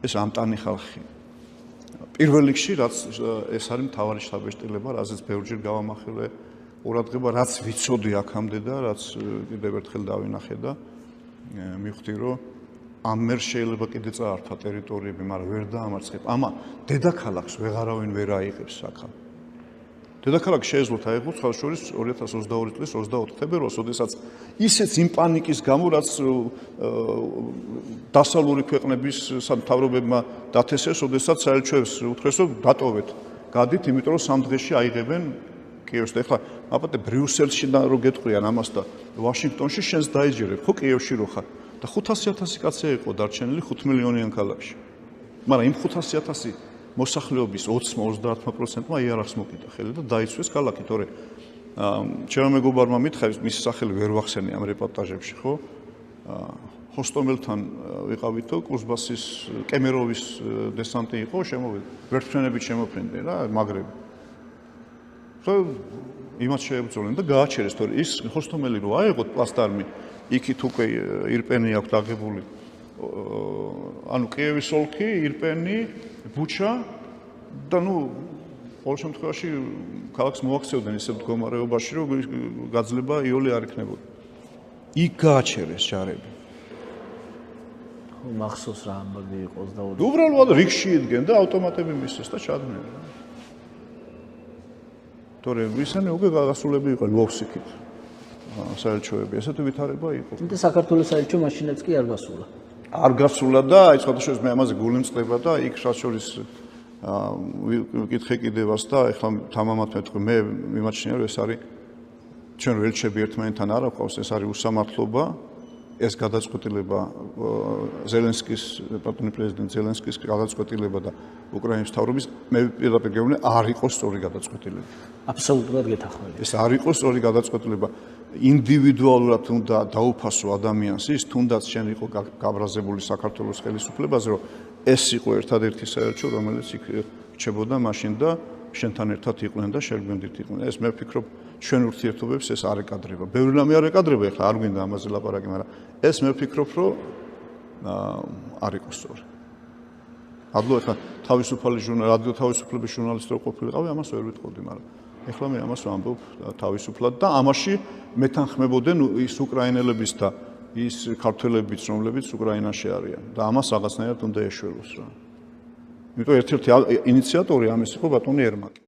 ეს ამტანი ხალხი. პირველ რიგში რაც ეს არის მთავარი შთაბეჭდილება, რაზეც ბევრჯერ გავამახვილე ყურადღება, რაც ვიცოდი აქამდე და რაც კიდევ ერთხელ დავინახე და მივხვდი, რომ ამერ შეიძლება კიდე წაართვა ტერიტორიები, მაგრამ ვერ დაამარცხებ. ამა დედაქალაქს ვეღარავინ ვერ აიღებს აქა. დედაქალაქს შეეძლოთ აიღოს ხალხშორის 2022 წლის 24 თებერვალს, როდესაც ისეც იმ პანიკის გამო, რაც დასავლური ქვეყნების სამთავროებებმა დათესეს, როდესაც საელჩოებს უთხრეს, რომ დატოვეთ, გადით, იმიტომ რომ 3 დღეში აიღებენ კიევს. და ეხლა აბატე ბრიუსელში რო გეტყვიან ამას და ვაშინგტონში შენს დაიჯერებ, ხო კიევში რო ხარ და 500,000 კაცი იყო დარჩენილი 5 მილიონიან ქალაქში. მაგრამ იმ 500,000 მოსახლეობის 20-30%-მა იარაღს მოკიდა ხელი და დაიცვეს ქალაქი, თორე ჩემო მეგობარმა მითხეს, მისი სახელი ვერ ვახსენე ამ რეპორტაჟებში, ხო? ჰოსტომელთან ვიყავითო, კურსბასის კემეროვის დესანტი იყო, შემოვიდა. ვერტმფრენებით შემოფრინდნენ რა, მაგრები. ხო, იმას შეებრძოლენ და გააჩერეს, თორე ის ჰოსტომელი რო აეღოთ პლასტარმი, იქით უკვე ირპენი აქვს დაგებული. ანუ კიევის ოლქი, ირპენი, ბუჩა და ყოველ შემთხვევაში ქალაქს მოაქცევდნენ ისეთ მდგომარეობაში, რომ გაძლება იოლი არ იქნებოდა. იქ გააჩერეს ჯარები. მახსოვს რა ამბავი იყოს და უბრალოდ რიგში იდგენ და ავტომატები მისცეს და ჩადნენ. თორე ისინი უკვე გასულები იყო ლვოვსკით. საელჩოები, ესეთი ვითარება იყო. და საქართველოს საელჩო მაშინაც კი არ გასულა. არ გასულა და აი სხვადასხვა მე ამაზე გული მწყდება და იქ რაც შორის ვიკითხე კიდევაც და ეხლა თამამად მეთქვი მე მიმაჩნია რომ ეს არის ჩვენ ელჩები ერთმანეთთან არ აყვავს, ეს არის უსამართლობა, ეს გადაწყვეტილება ზელენსკის პატონი პრეზიდენტ ზელენსკის გადაწყვეტილება და უკრაინის მთავრობის მე პირდაპირ გეუბნე არ იყო სწორი გადაწყვეტილება. აბსოლუტურად გეთანხმები. ეს არ იყო სწორი გადაწყვეტილება. ინდივიდუალურად უნდა დაუფასო ადამიანს ის, თუნდაც შენ იყო გაბრაზებული საქართველოს ხელისუფლებაზე, რომ ეს იყო ერთადერთი საელჩო, რომელიც იქ რჩებოდა მაშინ და შენთან ერთად იყვნენ და შეგგვენდით იყვნენ. ეს მე ვფიქრობ, ჩვენ ურთიერთობებს ეს არ ეკადრება. ბევრი რამე არ ეკადრება, ეხლა არ გვინდა ამაზე ლაპარაკი, მაგრამ ეს მე ვფიქრობ, რომ არ იყო სწორი. ადლო ეხლა თავისუფალი რადიო თავისუფლების ჟურნალისტი რო ყოფილიყავი, ამას ვერ ვიტყოდი, მაგრამ ეხლა მე ამას ვამბობ თავისუფლად და ამაში მეთანხმებოდნენ ის უკრაინელების და ის ქართველებიც, რომლებიც უკრაინაში არიან და ამას რაღაცნაირად უნდა ეშველოს რა. იმიტომ ერთ-ერთი ინიციატორი ამის იყო ბატონი ერმაკი.